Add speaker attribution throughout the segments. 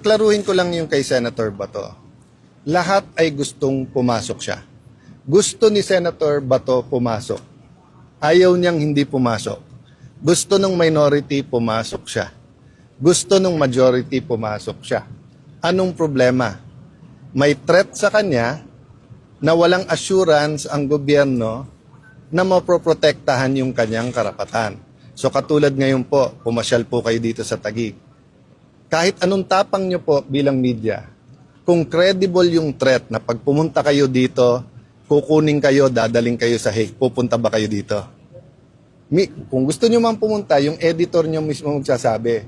Speaker 1: Paklaruhin ko lang yung kay Senator Bato. Lahat ay gustong pumasok siya. Gusto ni Senator Bato pumasok. Ayaw niyang hindi pumasok. Gusto ng minority pumasok siya. Gusto ng majority pumasok siya. Anong problema? May threat sa kanya na walang assurance ang gobyerno na mapoprotektahan yung kanyang karapatan. So katulad ngayon po, pumasyal po kayo dito sa Taguig. Kahit anong tapang nyo po bilang media, kung credible yung threat na pag pumunta kayo dito, kukunin kayo, dadaling kayo sa Hague, pupunta ba kayo dito? Kung gusto nyo man pumunta, yung editor nyo mismo magsasabi,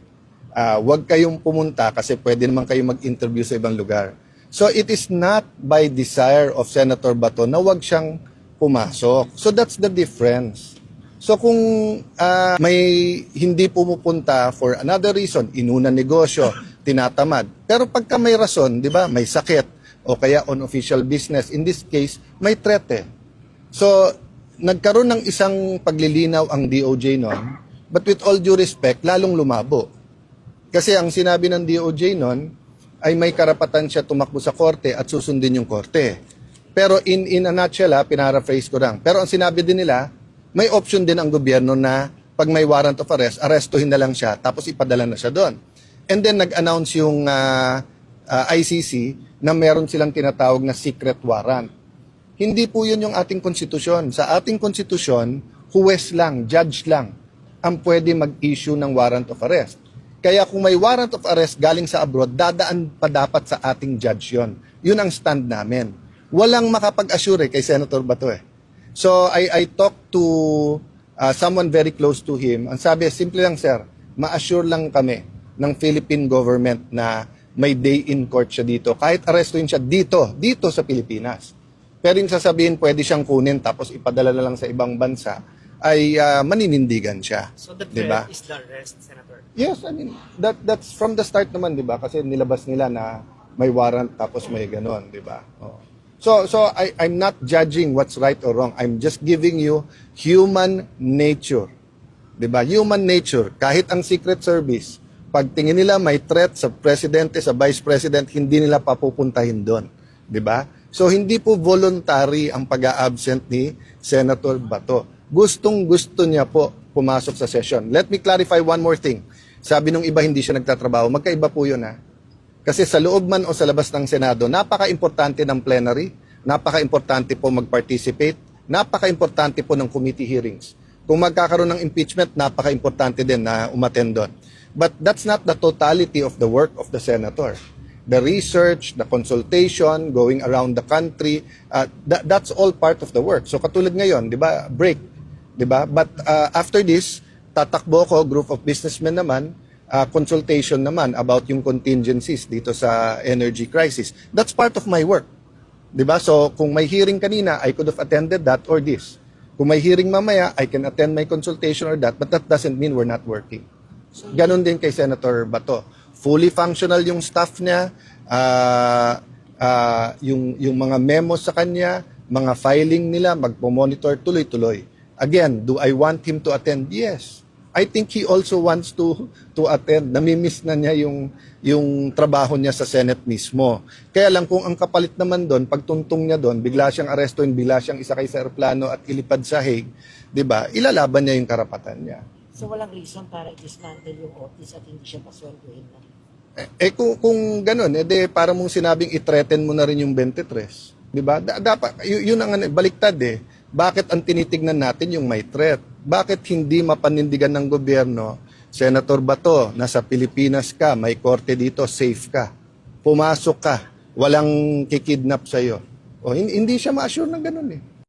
Speaker 1: huwag kayong pumunta kasi pwede naman kayo mag-interview sa ibang lugar. So it is not by desire of Senator Bato na huwag siyang pumasok. So that's the difference. So kung may hindi pumupunta for another reason, inuna negosyo, tinatamad. Pero pagka may rason, di ba, may sakit o kaya on official business, in this case, may threat eh. So nagkaroon ng isang paglilinaw ang DOJ noon, but with all due respect, lalong lumabo. Kasi ang sinabi ng DOJ noon ay may karapatan siya tumakbo sa korte at susundin yung korte. Pero in a nutshell, pinaraphrase ko lang. Pero ang sinabi din nila, may option din ang gobyerno na pag may warrant of arrest, arrestuhin na lang siya tapos ipadala na siya doon. And then nag-announce yung ICC na meron silang tinatawag na secret warrant. Hindi po yun yung ating konstitusyon. Sa ating konstitusyon, huwes lang, judge lang ang pwede mag-issue ng warrant of arrest. Kaya kung may warrant of arrest galing sa abroad, dadaan pa dapat sa ating judge yun. Yun ang stand namin. Walang makapag-assure kay Senator Bato eh. So I talked to someone very close to him. Ang sabi, simple lang sir, ma-assure lang kami ng Philippine government na may day in court siya dito. Kahit arrestuin siya dito sa Pilipinas. Pero yung sasabihin, pwede siyang kunin tapos ipadala na lang sa ibang bansa, ay maninindigan siya.
Speaker 2: So the
Speaker 1: diba?
Speaker 2: threat is the arrest, Senator?
Speaker 1: Yes, I mean, that's from the start naman, di ba? Kasi nilabas nila na may warrant tapos may ganon, di ba? Oh. So I'm not judging what's right or wrong. I'm just giving you human nature. Di ba? Human nature. Kahit ang Secret Service, pag tingin nila may threat sa presidente, sa vice president, hindi nila papupuntahin doon. Di ba? So hindi po voluntary ang pag-a-absent ni Senator Bato. Gustong-gusto niya po pumasok sa session. Let me clarify one more thing. Sabi nung iba hindi siya nagtatrabaho, magkaiba po yun ha. Kasi sa loob man o sa labas ng Senado, napaka-importante ng plenary, napaka-importante po mag-participate, napaka-importante po ng committee hearings. Kung magkakaroon ng impeachment, napaka-importante din na umattend doon. But that's not the totality of the work of the senator. The research, the consultation, going around the country, that's all part of the work. So katulad ngayon, 'di ba? Break, 'di ba? But after this, tatakbo ko group of businessmen naman, consultation naman about yung contingencies dito sa energy crisis. That's part of my work. 'Di ba? So kung may hearing kanina, I could have attended that or this. Kung may hearing mamaya, I can attend my consultation or that, but that doesn't mean we're not working. Ganon din kay Senator Bato. Fully functional yung staff niya, yung mga memos sa kanya, mga filing nila, magpo-monitor tuloy-tuloy. Again, do I want him to attend? Yes. I think he also wants to attend. Namimiss na niya yung trabaho niya sa Senate mismo. Kaya lang kung ang kapalit naman doon, pagtuntong niya doon, bigla siyang arestuin, bigla siyang isakay sa aeroplano at ilipad sa Hague, 'di ba? Ilalaban niya yung karapatan niya.
Speaker 3: So walang reason para i-dismantle yung office at hindi siya pasweldohin na?
Speaker 1: Kung ganun, para mong sinabing i-threaten mo na rin yung 23. Di ba? Dapat, yun ang baliktad eh. Bakit ang tinitignan natin yung may threat? Bakit hindi mapanindigan ng gobyerno, Senator Bato, nasa Pilipinas ka, may korte dito, safe ka. Pumasok ka, walang kikidnap sa'yo. O, hindi siya ma-assure ng ganun eh.